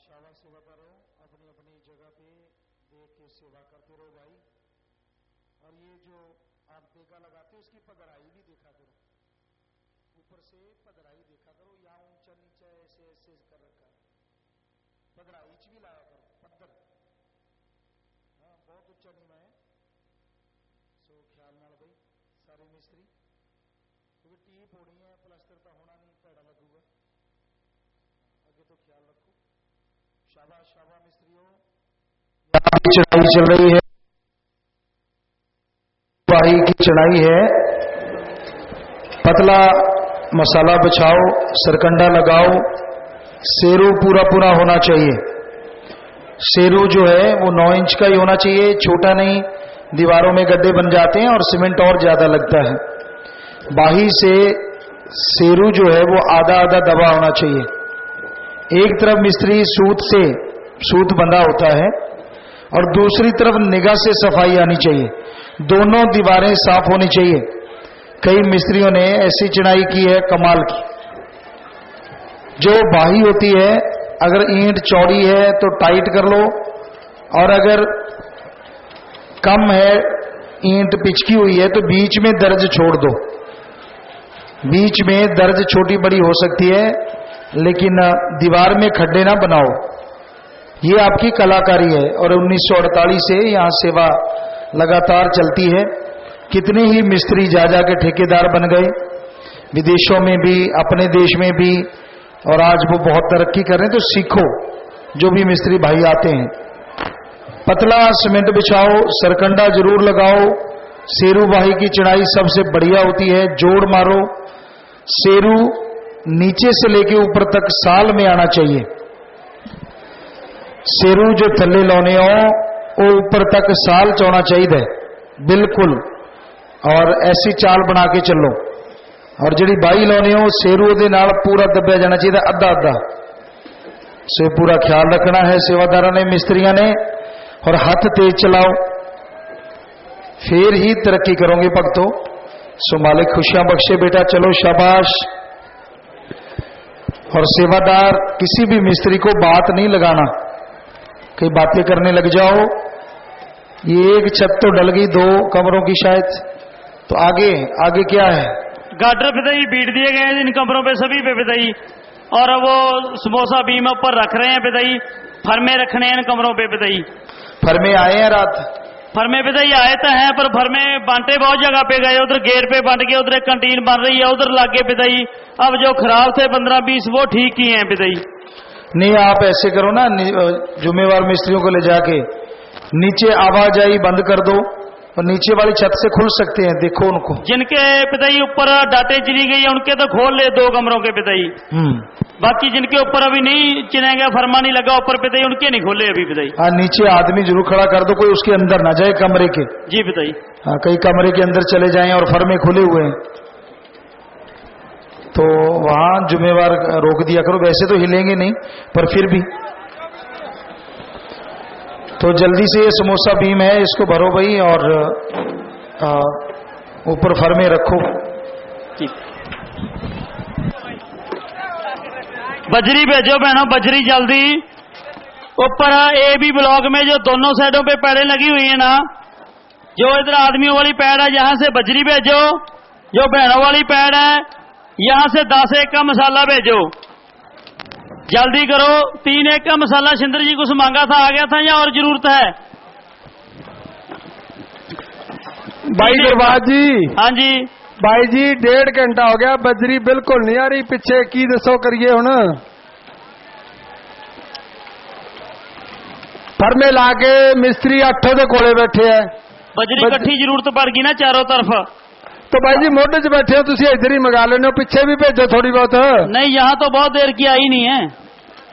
शाबाश सेवा करो, अपनी अपनी जगह पे देख के सेवा करते रहो भाई। और ये जो आप टेका लगाते हो इसकी पधराई भी देखा करो, ऊपर से पधराई देखा करो, यहाँ ऊंचा नीचा ऐसे ऐसे कर रखा है, पधराई भी लाया करो, पत्थर हाँ बहुत उच्चा नीवा है। सो ख्याल नाल भाई सारे मिस्त्री, क्योंकि टीप होनी है, प्लास्टर तो होना नहीं, पैड़ा लगूगा, आगे तो ख्याल रखो। शाबाश शाबाश मिस्त्रियों, यहाँ भी चढ़ाई चल रही है, वाही की चढ़ाई है। पतला मसाला बिछाओ, सरकंडा लगाओ, सेरू पूरा पूरा होना चाहिए। सेरू जो है वो 9 इंच का ही होना चाहिए, छोटा नहीं, दीवारों में गड्ढे बन जाते हैं और सीमेंट और ज्यादा लगता है। बाही से सेरू जो है वो आधा आधा दबा होना चाहिए। एक तरफ मिस्त्री सूत बंधा होता है और दूसरी तरफ निगाह से सफाई आनी चाहिए, दोनों दीवारें साफ होनी चाहिए। कई मिस्त्रियों ने ऐसी चिनाई की है कमाल की। जो बाही होती है, अगर ईंट चौड़ी है तो टाइट कर लो, और अगर कम है, ईंट पिचकी हुई है, तो बीच में दर्ज छोड़ दो। बीच में दर्ज छोटी बड़ी हो सकती है, लेकिन दीवार में खड्डे ना बनाओ। ये आपकी कलाकारी है। और 1948 से यहाँ सेवा लगातार चलती है। कितने ही मिस्त्री जा जा के ठेकेदार बन गए, विदेशों में भी, अपने देश में भी, और आज वो बहुत तरक्की कर रहे हैं। तो सीखो, जो भी मिस्त्री भाई आते हैं। पतला सीमेंट बिछाओ, सरकंडा जरूर लगाओ। सेरू बाही की चढ़ाई सबसे बढ़िया होती है, जोड़ मारो। सेरू नीचे से लेके ऊपर तक साल में आना चाहिए। सेरू जो थल्ले लाने हो वो ऊपर तक साल चौना चाहिए बिल्कुल, और ऐसी चाल बना के चलो। और जी बाई लाने हो सेरू दे नाल पूरा दबया जाना चाहिए, अद्धा अद्धा से पूरा ख्याल रखना है सेवादारा ने, मिस्त्रियों ने। और हाथ तेज चलाओ, फिर ही तरक्की करोगे भक्तों। सो मालिक खुशियां बख्शे बेटा, चलो शाबाश। और सेवादार किसी भी मिस्त्री को बात नहीं लगाना, कई बातें करने लग जाओ। ये एक छत तो डल गई, 2 कमरों की शायद, तो आगे आगे क्या है? गार्डर पिताई बीट दिए गए हैं इन कमरों पे, सभी पे पिताई, और वो समोसा बीम ऊपर रख रहे हैं पिताई, फर्मे रखने हैं इन कमरों पे पिताई। फर्मे आए हैं रात? फर्मे पिताई आए तो हैं, पर फर्मे बांटे बहुत जगह पे गए, उधर गेट पे बांट के, उधर एक कंटीन बन रही है, उधर लागे पिताई। अब जो खराब थे 15-20 वो ठीक किए हैं पिताई। नहीं, आप ऐसे करो ना, जुम्मेवार मिस्त्रियों को ले जाके नीचे आवाजाही बंद कर दो, और नीचे वाली छत से खुल सकते हैं, देखो उनको। जिनके पिताई ऊपर डाटे चिनी गई है उनके तो खोल ले 2 कमरों के पिताई। बाकी जिनके ऊपर अभी नहीं चिनेगा, फरमा नहीं लगा ऊपर पिताई, उनके नहीं खोले अभी पिताई। हाँ, नीचे आदमी जरूर खड़ा कर दो, कोई उसके अंदर ना जाए कमरे के। जी पिताई। हाँ, कई कमरे के अंदर चले जाएं और फर्मे खुले हुए हैं, तो वहां जुम्मेवार रोक दिया करो। वैसे तो हिलेंगे नहीं, पर फिर भी। तो जल्दी से ये समोसा बीम है, इसको भरो भाई, और ऊपर फर्मे रखो। बजरी भेजो बहनों, बजरी जल्दी। ऊपर ए बी ब्लॉक में जो दोनों साइडों पे पैड़े लगी हुई है ना, जो इधर आदमियों वाली पैड़ है, यहां से बजरी भेजो। जो बहनों वाली पैड़ है, यहां से 10 एक का मसाला भेजो। जल्दी करो, 3 एक का मसाला शिंदर जी कुछ मांगा था, आ गया था या और जरूरत है? भाई दरबार जी। हाँ जी भाई जी, 1.5 घंटा हो गया, बजरी बिल्कुल नहीं आ रही पिछे, की दसो करिए हुण? फर्मे लाके मिस्त्री 8 दे कोले बैठे है। बजरी इकट्ठी जरूरत पड़ गई ना चारों तरफ, तो भाई जी मोढे च बैठे हो, तुम इधर ही मंगा लेने, पीछे भी भेजो थोड़ी बहुत। नहीं, यहाँ तो बहुत देर की आई नहीं है।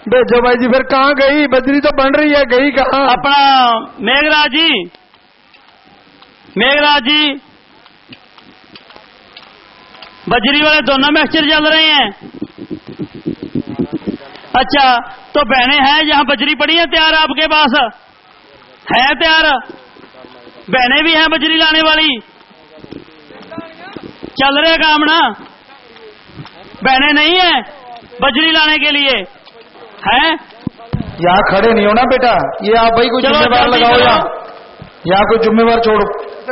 भेजो भाई जी। फिर कहाँ गई बजरी? तो बन रही है, गई कहाँ? अपना मेघराज जी, मेघराज जी, बजरी वाले दोनों मिक्सचर चल रहे हैं। अच्छा, तो बहनें हैं जहां बजरी पड़ी है तैयार, आपके पास है तैयार? बहनें भी हैं बजरी लाने वाली, चल रहे काम ना? बहनें नहीं है बजरी लाने के लिए? हैं यहाँ खड़े नहीं होना बेटा, ये आप भाई कोई चलो, जिम्मेवार जल्दी लगाओ, करो। यहाँ कोई जिम्मेवार छोड़ो।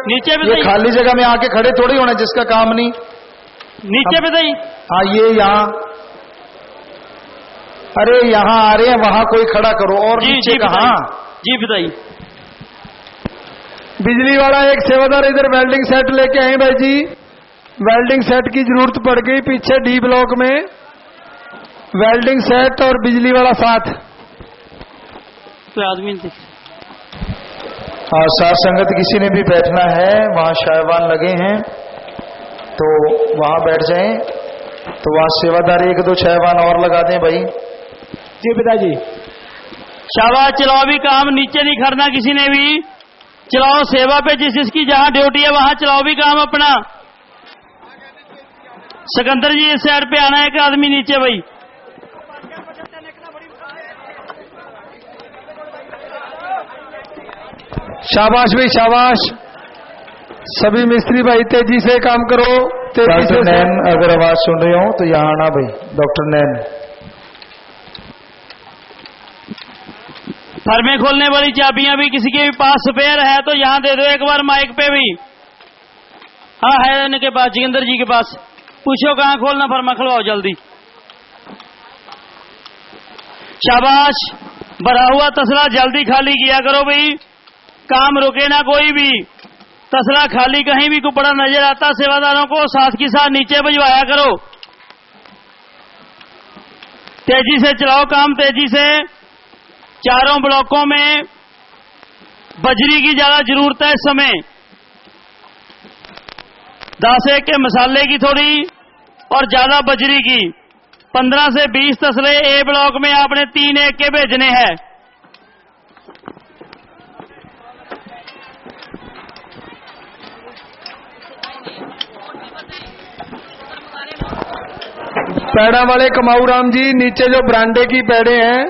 नीचे ये बताइए, खाली जगह में आके खड़े थोड़ी होना जिसका काम नहीं। नीचे बताइए। हाँ ये यहाँ, अरे यहाँ आ रहे हैं, वहां कोई खड़ा करो। और जी नीचे जी कहाँ? बताइए, जी बताइए। बिजली वाला एक सेवादार इधर वेल्डिंग सेट लेके आए भाई जी। वेल्डिंग सेट की जरूरत पड़ गई पीछे डी ब्लॉक में। वेल्डिंग सेट और बिजली वाला साथ। कोई आदमी नहीं। हाँ साथ संगत किसी ने भी बैठना है, वहाँ शायवान लगे हैं तो वहाँ बैठ जाएं। तो वहाँ सेवादार 1-2 शायवान और लगा दें भाई। जी पिताजी। शाबाश, चलाओ भी काम, नीचे नहीं खड़ना किसी ने भी। चलाओ सेवा पे, जिसकी जहां ड्यूटी है वहां चलाओ भी काम अपना। सिकंदर जी इस साइड पे आना है, एक आदमी नीचे भाई। शाबाश भाई शाबाश। सभी मिस्त्री भाई तेजी से काम करो, तेजी डॉक्टर से। नैन अगर आवाज सुन रहे हो तो यहाँ आना भाई। डॉक्टर नैन, फर्मे खोलने वाली चाबियां भी किसी के भी पास स्पेयर है तो यहाँ दे दो एक बार माइक पे भी। हाँ है उनके पास, जोगिंदर जी के पास। पूछो कहाँ खोलना, फर्मा खुलवाओ जल्दी। शाबाश, भरा हुआ तसला जल्दी खाली किया करो भाई, काम रुके ना कोई भी। तसला खाली कहीं भी कुपड़ा नजर आता सेवादारों को साथ की साथ नीचे भिजवाया करो। तेजी से चलाओ काम, तेजी से। चारों ब्लॉकों में बजरी की ज्यादा जरूरत है इस समय। 10-1 के मसाले की थोड़ी और ज्यादा बजरी की। 15 से 20 तसले ए ब्लॉक में आपने 3-1 के भेजने हैं। पैड़ा वाले कमाऊ राम जी, नीचे जो बरांडे की पैड़े हैं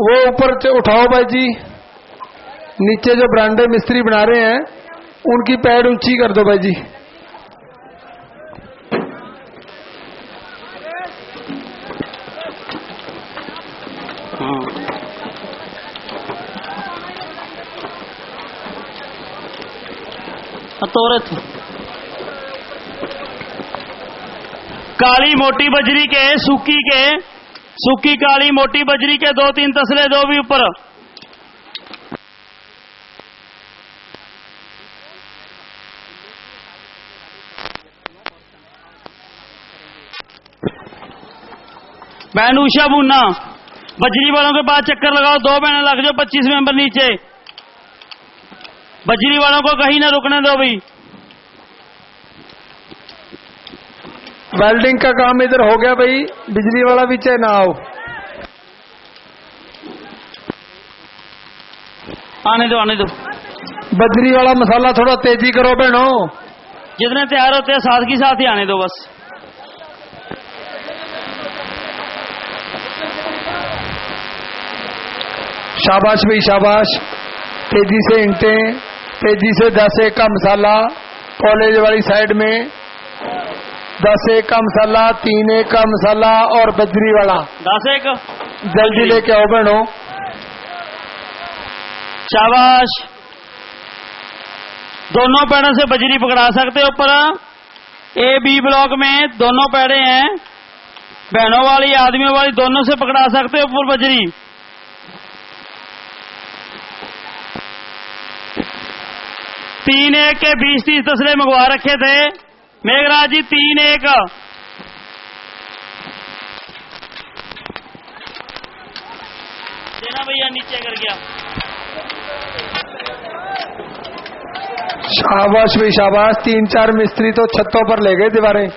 वो ऊपर से उठाओ भाई जी। नीचे जो बरांडे मिस्त्री बना रहे हैं उनकी पैड़ ऊंची कर दो भाई जी। तोरत काली मोटी बजरी के, सूखी काली मोटी बजरी के 2-3 तसले दो भी ऊपर। बहन उषा बूना, बजरी वालों के पास चक्कर लगाओ, 2 बहनें लग जाओ, 25 मेंबर नीचे। बजरी वालों को कहीं ना रुकने दो भाई। वेल्डिंग का काम इधर हो गया भाई, बिजली वाला भी चाहे ना आओ। आने दो, आने दो। बजरी वाला मसाला थोड़ा तेजी करो बहनों। जितने तैयार होते हैं साथ की साथ ही आने दो बस। शाबाश भाई शाबाश। तेजी से ईंटें, तेजी से 10-1 का मसाला कॉलेज वाली साइड में। 10-1 का मसाला, 3-1 का मसाला और बजरी वाला 10-1 जल्दी लेके आओ बहनों। शाबाश, दोनों पैड़ों से बजरी पकड़ा सकते हो ऊपर। ए बी ब्लॉक में दोनों पैड़े हैं, बहनों वाली आदमियों वाली दोनों से पकड़ा सकते हो ऊपर बजरी। तीन 1 के 20-30 तसले मंगवा रखे थे मेघराज जी। 3-1 देना भैया, नीचे कर गया। शाबाश भाई शाबाश। 3-4 मिस्त्री तो छतों पर ले गए दीवारें।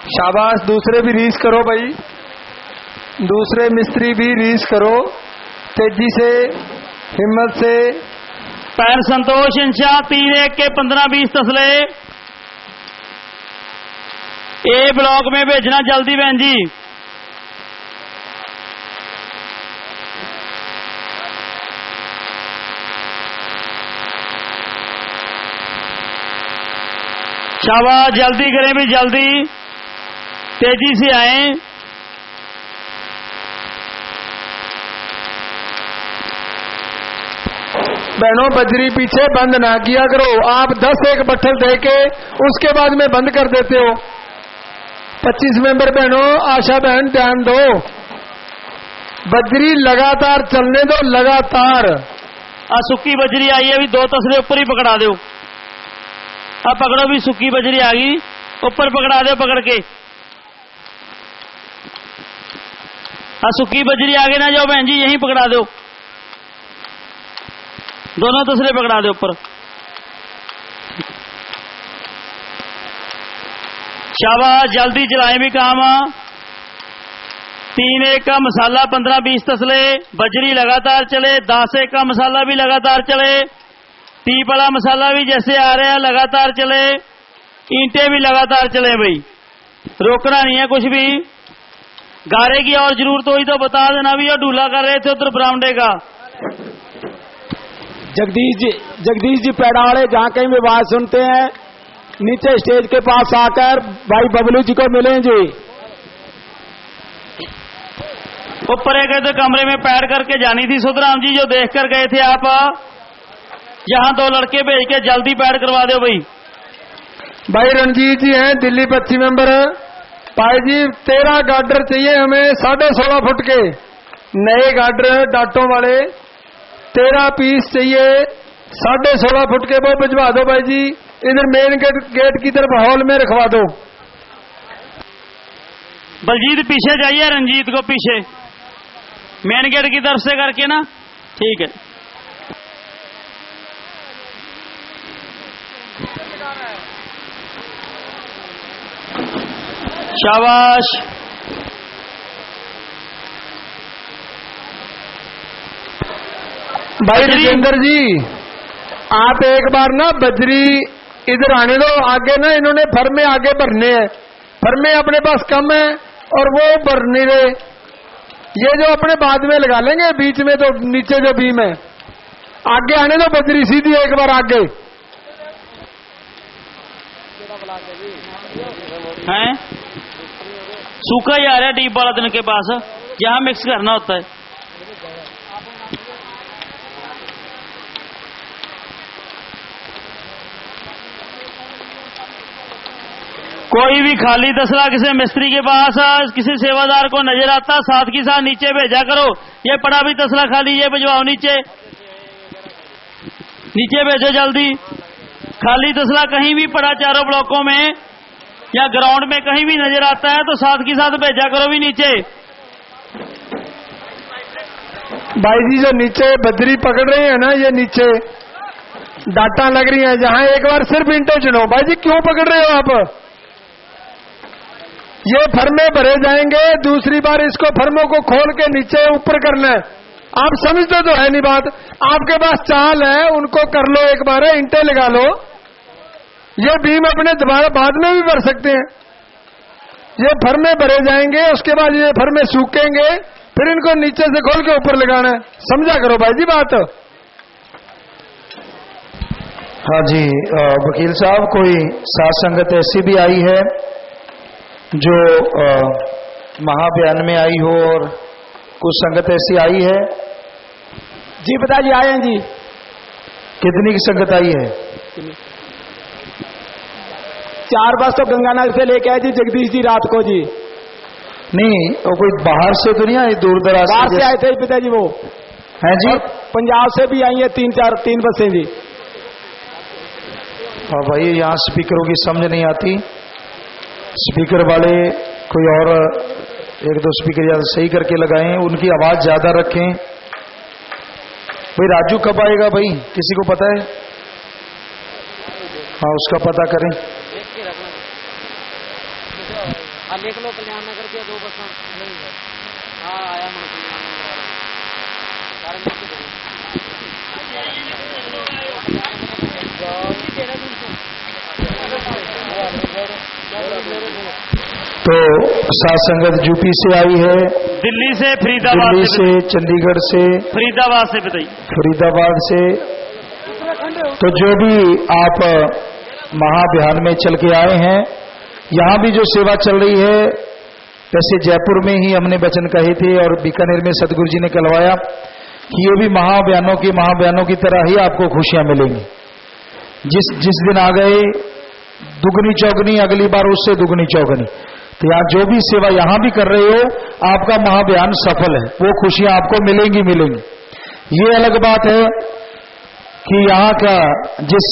शाबाश। दूसरे भी रीस करो भाई, दूसरे मिस्त्री भी रीस करो तेजी से, हिम्मत से। पैर संतोष इंशाह 3-1 के 15-20 तसले ए ब्लॉक में भेजना जल्दी बहन जी। शाबाश, जल्दी करें भी, जल्दी तेजी से आए। बहनों बजरी पीछे बंद ना किया करो। आप 10 बट्ठल दे के उसके बाद में बंद कर देते हो। 25 मेंबर बहनों, आशा बहन ध्यान दो, बजरी लगातार चलने दो, लगातार। सुक्की बजरी आई है, अभी 2 तसले ऊपर ही पकड़ा दो। अब पकड़ो भी, सुक्की बजरी आ गई, ऊपर पकड़ा दो पकड़ के। सुक्की बजरी आगे ना जाओ बहन जी, यहीं पकड़ा दो, दोनों तसले पकड़ा दो ऊपर। शाबाश, जल्दी चलाएं भी काम। 3-1 का मसाला, 15-20 तसले, बजरी लगातार चले। 10-1 का मसाला भी लगातार चले। 30 वाला मसाला भी जैसे आ रहा है लगातार चले। ईंटें भी लगातार चले भाई, रोकना नहीं है कुछ भी। गारे की और जरूरत हुई तो बता देना भी। और ढूला कर रहे थे उधर बरामदे का। जगदीश जी पैड़ा वाले जहाँ कहीं भी बात सुनते हैं, नीचे स्टेज के पास आकर भाई बबलू जी को मिलें जी। ऊपर एक तो कमरे में पैर करके जानी थी सुधराम जी, जो देख कर गए थे आप। यहाँ 2 लड़के भेज के जल्दी पैर करवा दो भाई। भाई रणजीत जी हैं, दिल्ली 25 मेंबर। भाई जी 13 गार्डर चाहिए हमें, 16.5 फुट के नए गार्डर डाटों वाले 13 पीस चाहिए, 16.5 फुट के। वो भिजवा दो भाई जी, इधर मेन गेट की तरफ हॉल में रखवा दो। बलजीत पीछे जाइए, रंजीत को पीछे मेन गेट की तरफ से करके ना, ठीक है। शाबाश। भाई राजेंद्र जी, आप एक बार ना बजरी इधर आने दो आगे ना। इन्होंने फर्मे आगे भरने हैं, फर्मे अपने पास कम है और वो भर नहीं रहे। ये जो अपने बाद में लगा लेंगे बीच में, तो नीचे जो बीम है, आगे आने दो बजरी सीधी एक बार आगे। हैं सूखा ही आ रहा है डीप वाला दिन के पास, जहां मिक्स करना होता है। कोई भी खाली तसला किसी मिस्त्री के पास, किसी सेवादार को नजर आता, साथ के साथ नीचे भेजा करो। ये पड़ा भी तसला खाली, ये भिजवाओ नीचे, नीचे भेजो जल्दी। खाली तसला कहीं भी पड़ा चारों ब्लॉकों में या ग्राउंड में कहीं भी नजर आता है तो साथ के साथ भेजा करो भी नीचे। भाई जी जो नीचे बजरी पकड़ रहे हैं ना, ये नीचे डाटा लग रही है, जहां एक बार सिर्फ इंटे चुनो। भाई जी क्यों पकड़ रहे हो आप? ये फर्मे भरे जाएंगे, दूसरी बार इसको फर्मों को खोल के नीचे ऊपर करना है। आप समझते तो है नहीं बात। आपके पास चाल है, उनको कर लो एक बार, इंटे लगा लो। ये बीम अपने दोबारा बाद में भी भर सकते हैं। ये फर्मे भरे जाएंगे, उसके बाद ये फर्मे सूखेंगे, फिर इनको नीचे से खोल के ऊपर लगाना है। समझा करो भाई जी बात। हाँ जी वकील साहब, कोई साथ संगत ऐसी भी आई है जो महाबयान में आई हो और कुछ संगत ऐसी आई है? जी पिताजी आए हैं जी। कितनी की संगत आई है? 4 बस तो गंगानगर से लेके आए जी जगदीश जी रात को जी। नहीं, वो कोई बाहर से तो नहीं आई, दूर दराज बाहर से आए थे पिताजी वो हैं जी। पंजाब से भी आई है 3 बसें जी। हाँ भाई, यहाँ स्पीकरों की समझ नहीं आती। स्पीकर वाले कोई और 1-2 स्पीकर ज्यादा सही करके लगाएं, उनकी आवाज ज्यादा रखें। भाई राजू कब आएगा भाई, किसी को पता है? हाँ उसका पता करें। लिख लो कल्याण नगर के 2 बस। हाँ आया तो सात संगत यूपी से आई है, दिल्ली से, फरीदाबाद दिल्ली से, चंडीगढ़ से, फरीदाबाद से बताइए, फरीदाबाद से। तो जो भी आप महाभियान में चल के आए हैं, यहाँ भी जो सेवा चल रही है, वैसे जयपुर में ही हमने वचन कहे थे और बीकानेर में सतगुरु जी ने कहलवाया कि ये भी महाबयानों की तरह ही आपको खुशियां मिलेंगी। जिस दिन आ गए दुगनी चौगनी, अगली बार उससे दुगनी चौगनी। तो यहाँ जो भी सेवा यहाँ भी कर रहे हो, आपका महाबयान सफल है, वो खुशियां आपको मिलेंगी। ये अलग बात है कि यहाँ का जिस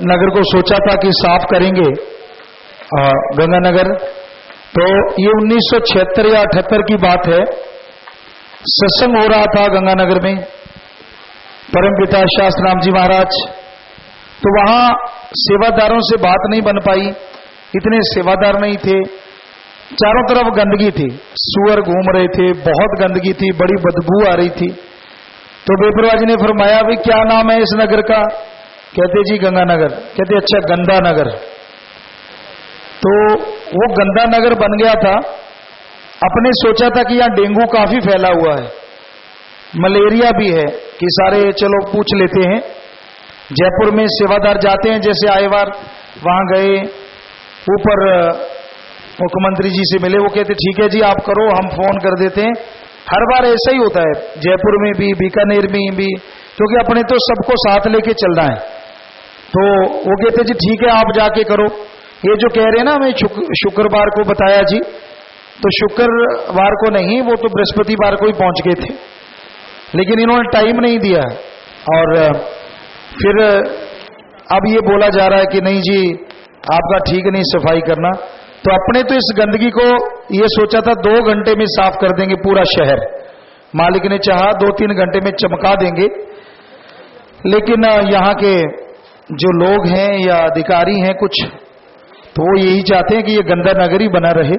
नगर को सोचा था कि साफ करेंगे गंगानगर, तो ये 1976 या 78 की बात है। सत्संग हो रहा था गंगानगर में, परमपिता शास्त्री राम जी महाराज। तो वहां सेवादारों से बात नहीं बन पाई, इतने सेवादार नहीं थे, चारों तरफ गंदगी थी, सुअर घूम रहे थे, बहुत गंदगी थी, बड़ी बदबू आ रही थी। तो बेपरवाह जी ने फरमाया, भाई क्या नाम है इस नगर का? कहते जी गंगानगर। कहते अच्छा गंदा नगर। तो वो गंदा नगर बन गया था। अपने सोचा था कि यहां डेंगू काफी फैला हुआ है, मलेरिया भी है, कि सारे चलो पूछ लेते हैं। जयपुर में सेवादार जाते हैं, जैसे आए बार वहां गए, ऊपर मुख्यमंत्री जी से मिले, वो कहते ठीक है जी आप करो, हम फोन कर देते हैं। हर बार ऐसा ही होता है, जयपुर में भी, बीकानेर में भी, क्योंकि अपने तो सबको साथ लेके चलना है। तो वो कहते जी ठीक है आप जाके करो। ये जो कह रहे हैं ना, हमें शुक्रवार को बताया जी, तो शुक्रवार को नहीं, वो तो बृहस्पतिवार को ही पहुंच गए थे, लेकिन इन्होंने टाइम नहीं दिया। और फिर अब ये बोला जा रहा है कि नहीं जी आपका ठीक नहीं सफाई करना। तो अपने तो इस गंदगी को ये सोचा था 2 घंटे में साफ कर देंगे पूरा शहर, मालिक ने चाहा 2-3 घंटे में चमका देंगे। लेकिन यहाँ के जो लोग हैं या अधिकारी हैं कुछ, तो वो यही चाहते हैं कि ये गंदा नगर ही बना रहे।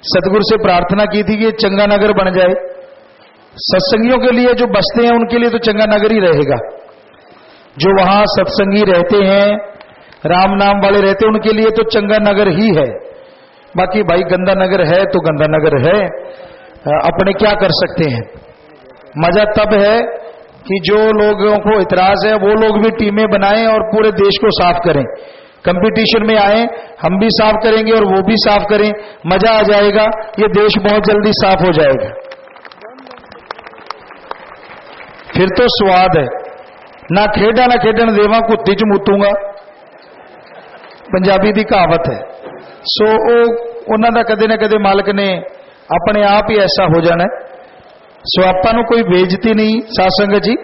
सतगुरु से प्रार्थना की थी कि चंगा नगर बन जाए। सत्संगियों के लिए जो बसते हैं उनके लिए तो चंगा नगर ही रहेगा, जो वहां सत्संगी रहते हैं, राम नाम वाले रहते हैं, उनके लिए तो चंगा नगर ही है। बाकी भाई गंदा नगर है तो गंदा नगर है, अपने क्या कर सकते हैं। मजा तब है कि जो लोगों को इतराज है वो लोग भी टीमें बनाएं और पूरे देश को साफ करें, कंपटीशन में आए, हम भी साफ करेंगे और वो भी साफ करें, मजा आ जाएगा। ये देश बहुत जल्दी साफ हो जाएगा, फिर तो स्वाद है। ना खेडन देवा कुत्ती च मुतूंगा, पंजाबी दी कहावत है। सो उन्हां दा कदे ना कदे मालिक ने अपने आप ही ऐसा हो जाना है। सो आपां नूं कोई बेइज्जती नहीं सत्संगत जी,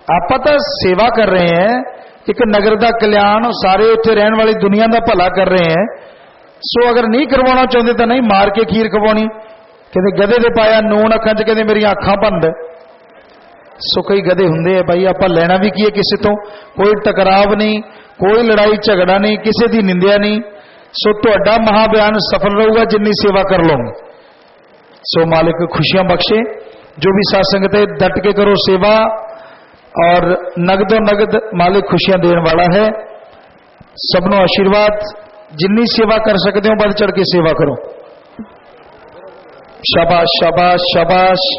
आपां तां सेवा कर रहे हैं, एक नगर दा कल्याण, सारे उत्थे रहन वाली दुनिया दा भला कर रहे हैं। सो अगर नहीं करवाना चाहते तो नहीं मार के खीर खवानी। कहते गधे दे पाया नून अखां च, कहते मेरियां अखां बंद। सो कई गधे हुंदे है भाई, आपां लेना भी की है किसी तो, कोई टकराव नहीं, कोई लड़ाई झगड़ा नहीं, किसी की निंदिया नहीं। सो तुहाडा महाबयान सफल रहूगा जिन्नी सेवा कर लोगे। सो मालिक खुशियां बख्शे। जो भी सत्संगत है डट के करो सेवा, और नगदो नगद मालिक खुशियां देने वाला है। सबनों आशीर्वाद, जिन्नी सेवा कर सकते हो बढ़ चढ़ के सेवा करो। शाबाश शाबाश शाबाश।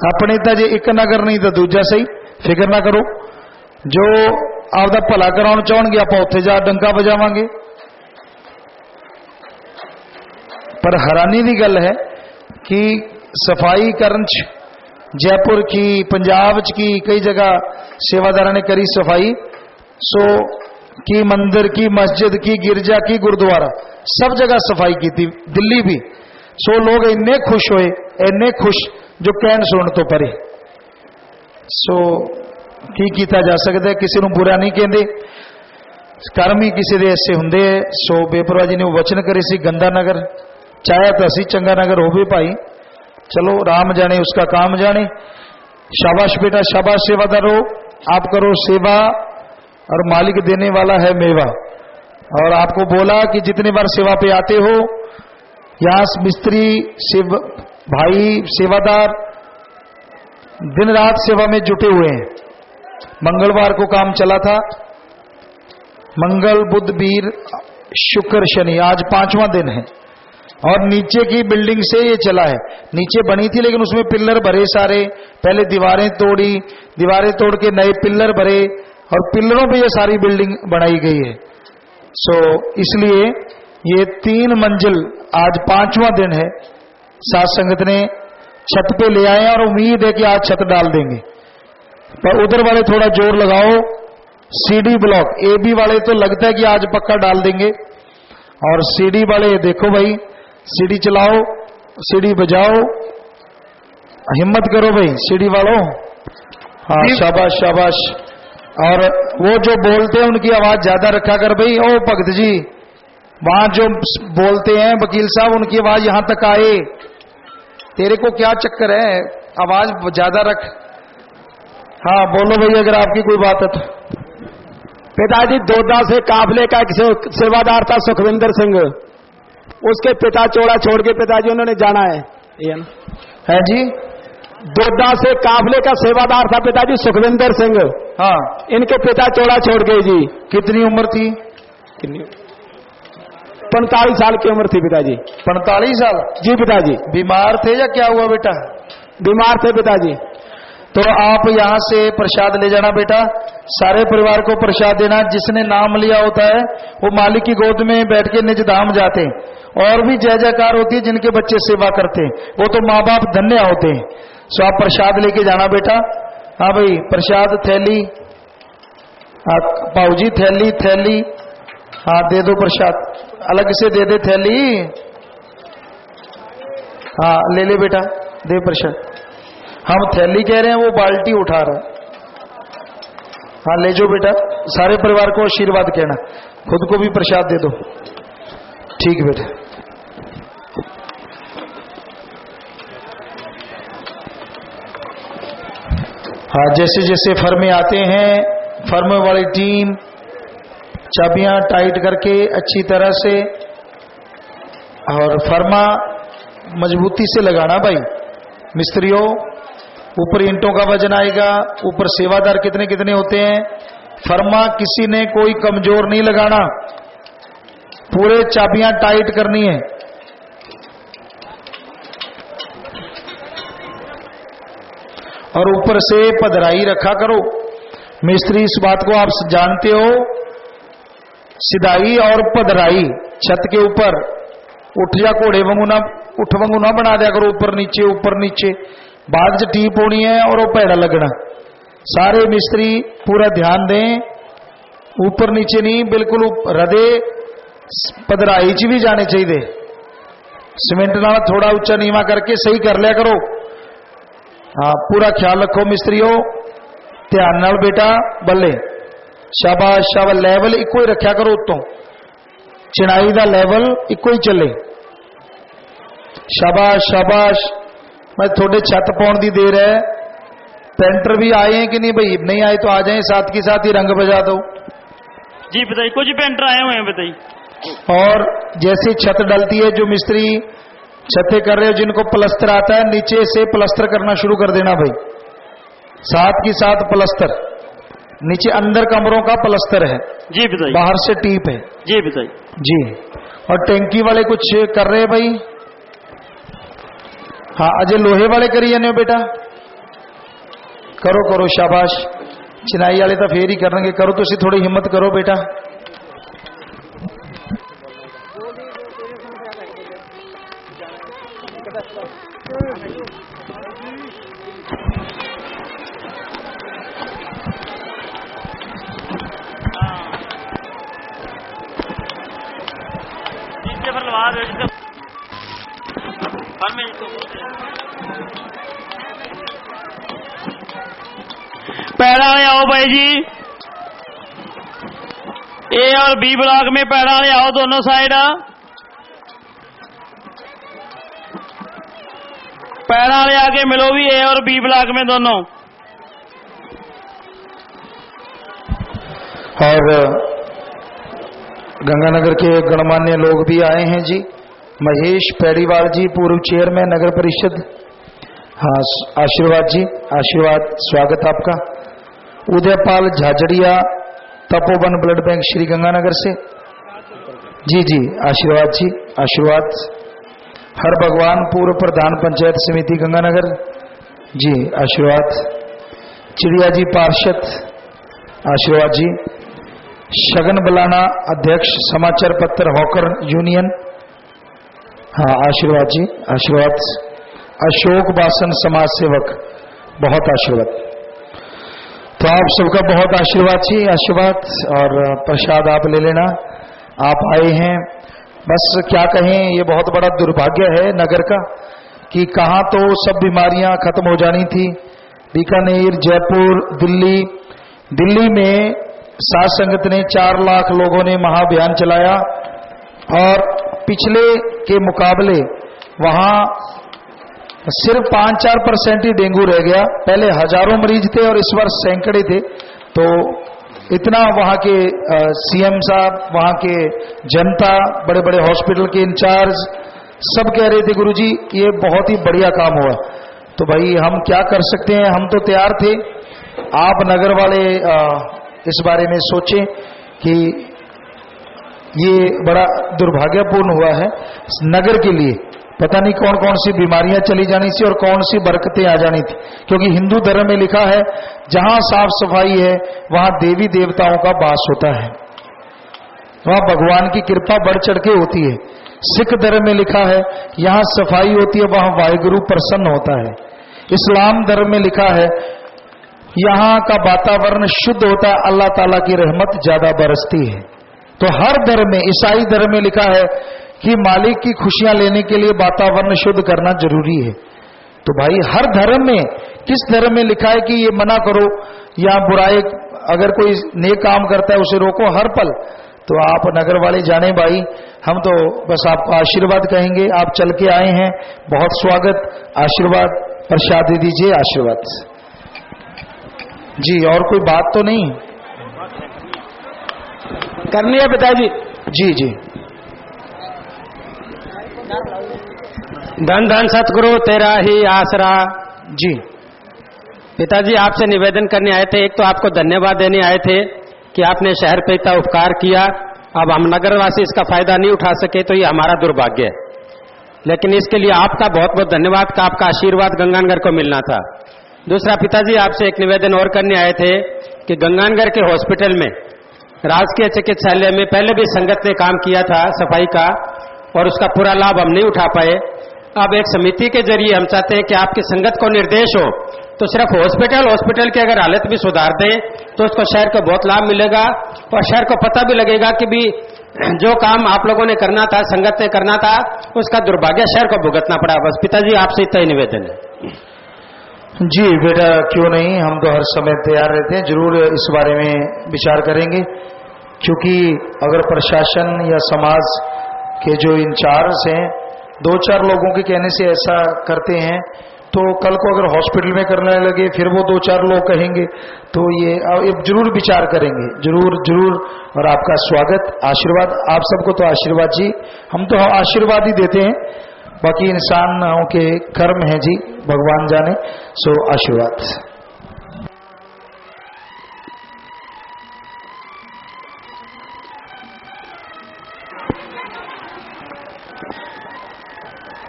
अपने तो जे एक नगर नहीं तो दूजा सही, फिक्र ना करो। जो आपदा भला कराउण चाहणगे आपां उत्थे जा डंका बजावांगे। पर हैरानी की गल है कि सफाई करन जयपुर की, पंजाब की कई जगह सेवादारा ने करी सफाई। सो की मंदिर की, मस्जिद की, गिरजा की, गुरुद्वारा, सब जगह सफाई की थी, दिल्ली भी। सो लोग इन्ने खुश होए, इन्ने खुश जो कहन सुन तो परे। सो की कीता जा सकता है, किसी को बुरा नहीं कहते, कर्म ही किसी दे ऐसे हुंदे। सो बेपरवाह जी ने वचन करे सी गंदा नगर, चाहे तो असी चंगा नगर हो भी भाई, चलो राम जाने उसका काम जाने। शाबाश बेटा शाबाश, सेवादारो आप करो सेवा, और मालिक देने वाला है मेवा। और आपको बोला कि जितने बार सेवा पे आते हो, यहाँ मिस्त्री भाई सेवादार दिन रात सेवा में जुटे हुए हैं। मंगलवार को काम चला था, मंगल बुध वीर शुक्र शनि, आज 5वां दिन है। और नीचे की बिल्डिंग से ये चला है, नीचे बनी थी लेकिन उसमें पिल्लर भरे सारे, पहले दीवारें तोड़ी, दीवारें तोड़ के नए पिल्लर भरे, और पिल्लरों पे ये सारी बिल्डिंग बनाई गई है। सो इसलिए ये 3 मंजिल, आज 5वां दिन है। साथ संगत ने छत पे ले आए और उम्मीद है कि आज छत डाल देंगे। पर उधर वाले थोड़ा जोर लगाओ। सीडी ब्लॉक ए बी वाले तो लगता है कि आज पक्का डाल देंगे, और सीडी वाले देखो भाई, सीडी चलाओ, सीडी बजाओ, हिम्मत करो भाई सीडी वालों। हाँ शाबाश शाबाश। और वो जो बोलते हैं उनकी आवाज ज्यादा रखा कर भाई। ओ भगत जी, वहां जो बोलते हैं वकील साहब, उनकी आवाज यहां तक आए। तेरे को क्या चक्कर है, आवाज ज्यादा रख। हाँ बोलो भाई अगर आपकी कोई बात है तो। पिताजी दोदा से काफिले का एक सेवादार था सुखविंदर सिंह, उसके पिता चोड़ा छोड़ के पिताजी उन्होंने जाना है जी। दोदा से काफिले का सेवादार था पिताजी सुखविंदर सिंह। हाँ इनके पिता चोड़ा छोड़ गए जी। कितनी उम्र थी? 45 साल की उम्र थी पिताजी। 45 साल? जी पिताजी। बीमार थे या क्या हुआ बेटा? बीमार थे पिताजी। तो आप यहाँ से प्रसाद ले जाना बेटा, सारे परिवार को प्रसाद देना। जिसने नाम लिया होता है वो मालिक की गोद में बैठ के निज धाम जाते हैं। और भी जय जयकार होती है जिनके बच्चे सेवा करते हैं, वो तो माँ बाप धन्य होते हैं। सो आप प्रसाद लेके जाना बेटा। हाँ भाई प्रसाद थैली, पाऊजी थैली थैली, हाँ दे दो प्रसाद, अलग से दे दे थैली। हाँ ले ले बेटा, दे प्रसाद। हम थैली कह रहे हैं, वो बाल्टी उठा रहा है। हाँ ले जाओ बेटा, सारे परिवार को आशीर्वाद कहना, खुद को भी प्रसाद दे दो। ठीक बेटा। हाँ जैसे जैसे फर्मे आते हैं, फर्मे वाली टीम चाबियां टाइट करके अच्छी तरह से, और फर्मा मजबूती से लगाना भाई मिस्त्रियों। ऊपर ईंटों का वजन आएगा, ऊपर सेवादार कितने कितने होते हैं। फर्मा किसी ने कोई कमजोर नहीं लगाना, पूरे चाबियां टाइट करनी है। और ऊपर से पधराई रखा करो। मिस्त्री इस बात को आप जानते हो, सिदाई और पधराई छत के ऊपर उठ जा घोड़े वांगू ना, उठ वांगू ना बना दिया करो, ऊपर नीचे बाद च टीप होनी है और वो पैड़ा लगना। सारे मिस्त्री पूरा ध्यान दें, ऊपर नीचे नहीं, बिल्कुल रदे पधराई च भी जाने चाहिए। सीमेंट नाल थोड़ा ऊंचा नीवा करके सही कर लिया करो। हाँ पूरा ख्याल रखो मिस्त्रियों, ध्यान नाल बेटा। बल्ले शाबाश शाबाश। लैवल इको ही रखा करो, उत्तों चिनाई का लैवल इको ही चले। शाबाश शाबाश। मैं थोड़े छत पाउण दी देर है। पेंटर भी आए हैं कि नहीं भाई? नहीं आए तो आ जाएं, साथ के साथ ही रंग बजा दो जी। बताइए, कुछ पेंटर आए हुए हैं बताइए। और जैसे छत डलती है, जो मिस्त्री छतें कर रहे हो, जिनको प्लस्तर आता है, नीचे से प्लस्तर करना शुरू कर देना भाई। साथ के साथ प्लस्तर, नीचे अंदर कमरों का प्लस्तर है जी बताइए, बाहर से टीप है जी बताइए जी। और टैंकी वाले कुछ कर रहे हैं भाई। हाँ अजय लोहे वाले करी जाने बेटा, करो करो शाबाश। चिनाई वाले तो फेर ही करेंगे, करो तुसी थोड़ी हिम्मत करो बेटा। पैड़ा वाले आओ भाई जी, ए और बी ब्लॉक में पैड़ा वाले आओ दोनों साइड। पैड़ा वाले आके मिलो भी ए और बी ब्लॉक में दोनों। और गंगानगर के गणमान्य लोग भी आए हैं जी। महेश पैड़ीवाल जी, पूर्व चेयरमैन नगर परिषद। हाँ आशीर्वाद जी, आशीर्वाद, स्वागत आपका। उदयपाल झाझड़िया, तपोवन ब्लड बैंक श्री गंगानगर से जी जी, आशीर्वाद जी, आशीर्वाद। हर भगवान, पूर्व प्रधान पंचायत समिति गंगानगर जी, आशीर्वाद। चिड़िया जी पार्षद, आशीर्वाद जी। शगन बलाना, अध्यक्ष समाचार पत्र हॉकर यूनियन, हाँ आशीर्वाद जी, आशीर्वाद। अशोक बासन समाज सेवक, बहुत आशीर्वाद। तो आप सबका बहुत आशीर्वाद जी, आशीर्वाद। और प्रसाद आप ले लेना, आप आए हैं। बस क्या कहें, ये बहुत बड़ा दुर्भाग्य है नगर का कि कहाँ तो सब बीमारियां खत्म हो जानी थी। बीकानेर, जयपुर, दिल्ली में साध संगत ने 4 लाख लोगों ने महाअभियान चलाया और पिछले के मुकाबले वहां सिर्फ 5-4% ही डेंगू रह गया। पहले हजारों मरीज थे और इस बार सैकड़े थे। तो इतना वहां के सीएम साहब, वहां के जनता, बड़े बड़े हॉस्पिटल के इंचार्ज सब कह रहे थे गुरुजी ये बहुत ही बढ़िया काम हुआ। तो भाई हम क्या कर सकते हैं, हम तो तैयार थे। आप नगर वाले इस बारे में सोचें कि ये बड़ा दुर्भाग्यपूर्ण हुआ है नगर के लिए। पता नहीं कौन कौन सी बीमारियां चली जानी थी और कौन सी बरकतें आ जानी थी, क्योंकि हिंदू धर्म में लिखा है जहां साफ सफाई है वहां देवी देवताओं का वास होता है, वहां भगवान की कृपा बढ़ चढ़ के होती है। सिख धर्म में लिखा है यहां सफाई होती है वहां वाहिगुरु प्रसन्न होता है। इस्लाम धर्म में लिखा है यहां का वातावरण शुद्ध होता है, अल्लाह ताला की रहमत ज्यादा बरसती है। तो हर धर्म में, ईसाई धर्म में लिखा है कि मालिक की खुशियां लेने के लिए वातावरण शुद्ध करना जरूरी है। तो भाई हर धर्म में, किस धर्म में लिखा है कि ये मना करो या बुराई, अगर कोई नेक काम करता है उसे रोको हर पल। तो आप नगर वाले जाने भाई, हम तो बस आपको आशीर्वाद कहेंगे। आप चल के आए हैं, बहुत स्वागत, आशीर्वाद प्रसाद दे दीजिए, आशीर्वाद जी। और कोई बात तो नहीं करनी है पिताजी? जी जी। धन धन सतगुरु तेरा ही आसरा। जी पिताजी आपसे निवेदन करने आए थे, एक तो आपको धन्यवाद देने आए थे कि आपने शहर पे इतना उपकार किया। अब हम नगरवासी इसका फायदा नहीं उठा सके तो ये हमारा दुर्भाग्य है, लेकिन इसके लिए आपका बहुत बहुत धन्यवाद का आपका आशीर्वाद गंगानगर को मिलना था। दूसरा पिताजी आपसे एक निवेदन और करने आए थे कि गंगानगर के हॉस्पिटल में, राजकीय चिकित्सालय में पहले भी संगत ने काम किया था सफाई का और उसका पूरा लाभ हम नहीं उठा पाए। अब एक समिति के जरिए हम चाहते हैं कि आपकी संगत को निर्देश हो तो सिर्फ हॉस्पिटल की अगर हालत भी सुधार दें तो उसको शहर को बहुत लाभ मिलेगा और शहर को पता भी लगेगा कि भी जो काम आप लोगों ने करना था, संगत ने करना था, उसका दुर्भाग्य शहर को भुगतना पड़ा। बस पिताजी आपसे इतना ही निवेदन है। जी बेटा, क्यों नहीं, हम तो हर समय तैयार रहते हैं, जरूर इस बारे में विचार करेंगे। क्योंकि अगर प्रशासन या समाज के जो इंचार्ज हैं 2-4 लोगों के कहने से ऐसा करते हैं तो कल को अगर हॉस्पिटल में करने लगे फिर वो 2-4 लोग कहेंगे, तो ये जरूर विचार करेंगे, जरूर जरूर। और आपका स्वागत, आशीर्वाद, आप सबको तो आशीर्वाद जी, हम तो आशीर्वाद ही देते हैं, बाकी इंसानों के कर्म हैं जी, भगवान जाने। सो आशीर्वाद।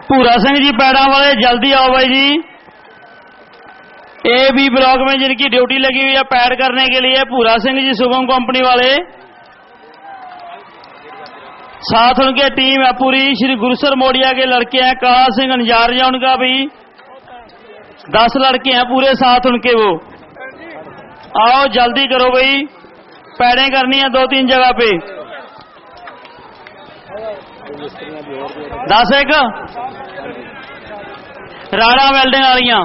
भूरा सिंह जी पैड़ा वाले जल्दी आओ भाई जी। ए बी ब्लॉक में जिनकी ड्यूटी लगी हुई है पैड करने के लिए, भूरा सिंह जी शुभम कंपनी वाले, साथ उनके टीम है पूरी। श्री गुरुसर मोड़िया के लड़के हैं, काला सिंह अंजारिया उनका भी 10 लड़के हैं पूरे साथ उनके। वो आओ जल्दी करो भाई, पैडें करनी है 2-3 जगह पे। 10-1 राणा वेल्डिंग वालियां।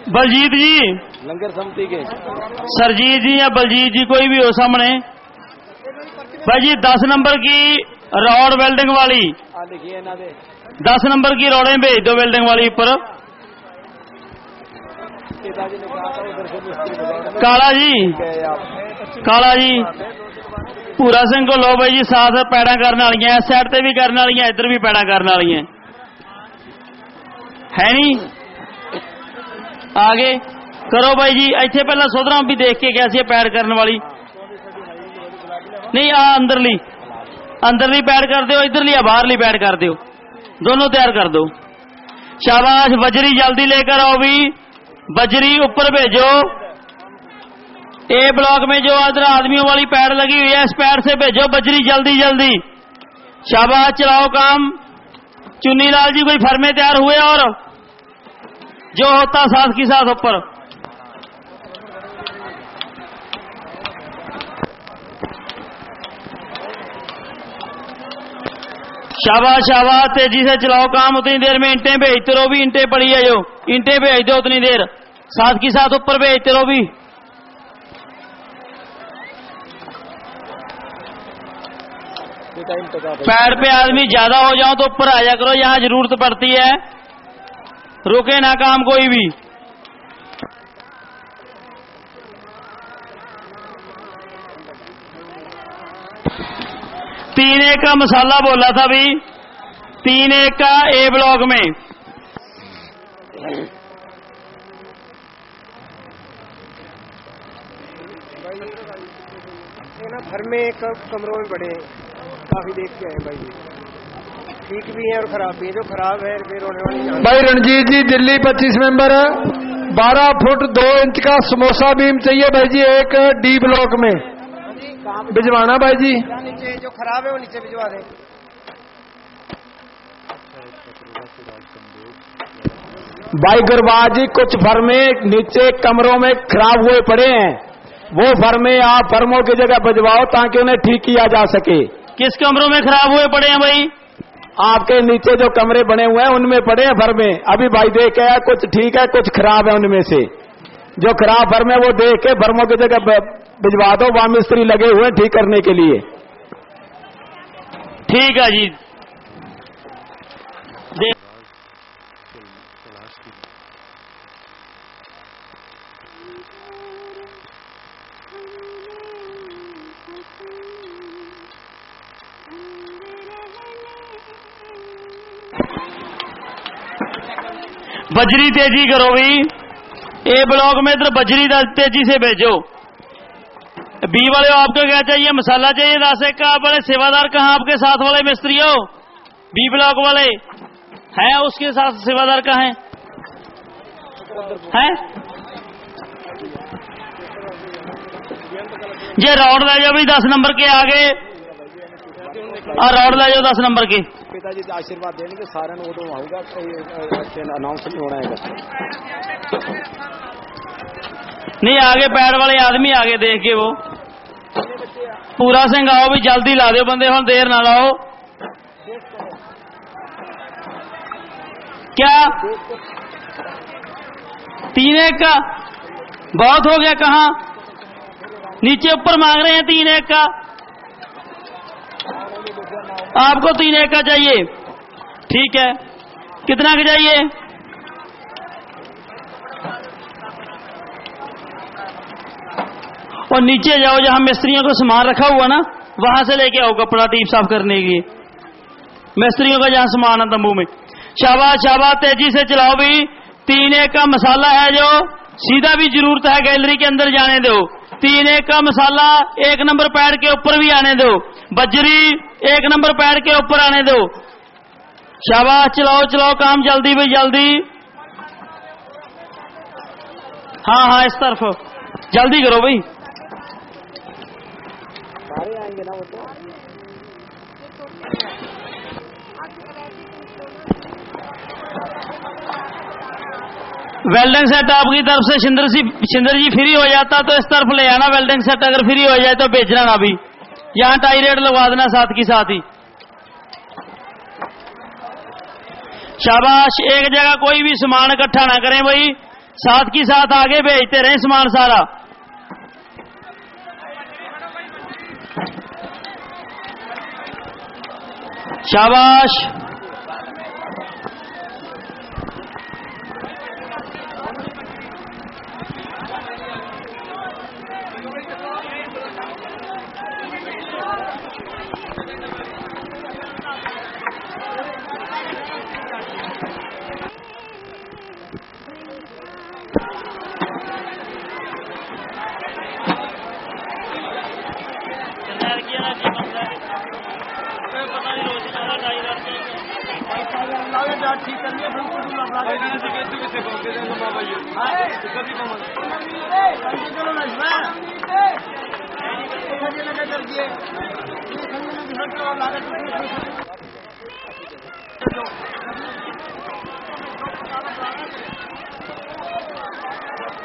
बलजीत जी, लंगर समिति के सरजीत जी या बलजीत जी कोई भी हो सामने। भाई जी 10 नंबर की रॉड वेल्डिंग वाली, 10 नंबर की रॉडें भेज दो वेल्डिंग वाली ऊपर। काला जी भूरा सिंह को लो भाई जी, साथ पैड़ा करने वाली है, इस साइड से भी करने वाली है, इधर भी पैड़ा करने वाली है नहीं। आगे करो भाई जी, इतने पहला सोधरा भी देख के कैसी है पैड करने वाली। नहीं अंदरली पैड कर दो, इधरली बाहरली पैड कर दो, दोनों तैयार कर दो। शाबाश, बजरी जल्दी लेकर आओ भी, बजरी ऊपर भेजो। ए ब्लॉक में जो इधर आदमियों वाली पैड लगी हुई है इस पैड से भेजो बजरी जल्दी जल्दी। शाबाश, चलाओ काम। चुन्नीलाल जी कोई फर्मे तैयार हुए और जो होता साथ की साथ ऊपर। शाबाश शाबाश, तेजी से चलाओ काम। उतनी देर में ईंटें भेजते रहो भी, ईंटें पड़ी है जो ईंटें भेज दो उतनी देर, साथ की साथ ऊपर भेजते रहो भी। पैर पे आदमी ज्यादा हो जाओ तो ऊपर आ जा करो, यहां जरूरत पड़ती है, रुके ना काम कोई भी। तीन एक का मसाला बोला था भी, 3-1 का ए ब्लॉक में। घर में एक कमरों में बड़े काफी देख के आए भाई, ठीक भी है और खराब भी है। जो खराब है फिर होने वाली भाई रणजीत जी दिल्ली 25 मेंबर 12 फुट 2 इंच का समोसा बीम चाहिए भाई जी, एक डी ब्लॉक में भिजवाना भाई जी। नीचे जो खराब है वो नीचे भिजवा दें। भाई गुरबाज जी कुछ फर्मे नीचे कमरों में खराब हुए पड़े हैं, वो फर्मे आप फर्मों की जगह भिजवाओ ताकि उन्हें ठीक किया जा सके। किस कमरों में खराब हुए पड़े हैं भाई? आपके नीचे जो कमरे बने हुए हैं उनमें पड़े हैं फर्मे। अभी भाई देख के कुछ ठीक है कुछ खराब है, उनमें से जो खराब फर्मे वो देख के फर्मों की जगह भिजवा दो, वहां मिस्त्री लगे हुए ठीक करने के लिए। ठीक है जी। बजरी तेजी करो भी, ए ब्लॉक में इधर बजरी तेजी से भेजो। बी वाले आपको क्या चाहिए? मसाला चाहिए 10 का। बड़े सेवादार कहाँ आपके साथ वाले मिस्त्री हो? बी ब्लॉक वाले हैं, उसके साथ सेवादार कहाँ हैं? ये रॉड ले जाओ भी 10 नंबर के आगे, और रॉड ले जाओ 10 नंबर के। पिताजी आशीर्वाद देने के सारे उदो होगा, अनाउंस नहीं होना है। नहीं आगे पैड वाले आदमी आगे देख के वो पूरा सिंह आओ भी, जल्दी ला दो बंदे, हम देर ना लाओ। क्या 3-1 का बहुत हो गया? कहाँ नीचे ऊपर मांग रहे हैं 3-1 का, आपको 3-1 का चाहिए? ठीक है, कितना का चाहिए? और नीचे जाओ जहां मिस्त्रियों को सामान रखा हुआ ना, वहां से लेके आओ कपड़ा टीप साफ करने की, मिस्त्रियों का जहां सामान है तंबू में। शाबाश शाबाश, तेजी से चलाओ भी। 3-1 का मसाला है जो सीधा भी जरूरत है गैलरी के अंदर जाने दो। 3-1 का मसाला 1 नंबर पैड के ऊपर भी आने दो, बजरी 1 नंबर पैड के ऊपर आने दो। शाबाश, चलाओ चलाओ काम जल्दी भी जल्दी। हाँ इस तरफ जल्दी करो भाई। आएंगे ना वो तो। वेल्डिंग सेट आपकी तरफ से शिंदर जी फ्री हो जाता तो इस तरफ ले आना। वेल्डिंग सेट अगर फ्री हो जाए तो भेजना ना भी, यहां टाई रेट लगवा देना साथ की साथ ही। शाबाश, एक जगह कोई भी सामान इकट्ठा ना करें भाई, साथ की साथ आगे भेजते रहें सामान सारा। शाबाश,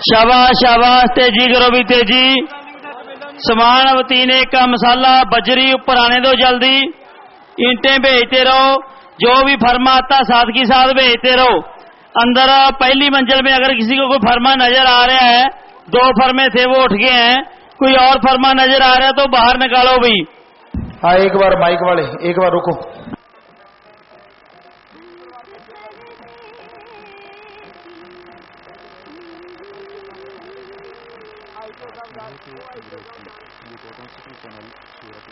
शाबाश शाबाश, तेजी करो भी तेजी। सामान अब 3 1 का मसाला, बजरी ऊपर आने दो जल्दी। ईंटें भेजते रहो, जो भी फर्मा आता साथ की साथ भेजते रहो। अंदर पहली मंजिल में अगर किसी को कोई फर्मा नजर आ रहा है, 2 फर्मे थे वो उठ गए हैं, कोई और फर्मा नजर आ रहा है तो बाहर निकालो भाई। हाँ, एक बार माइक वाले, एक बार रुको। चैनल सूरत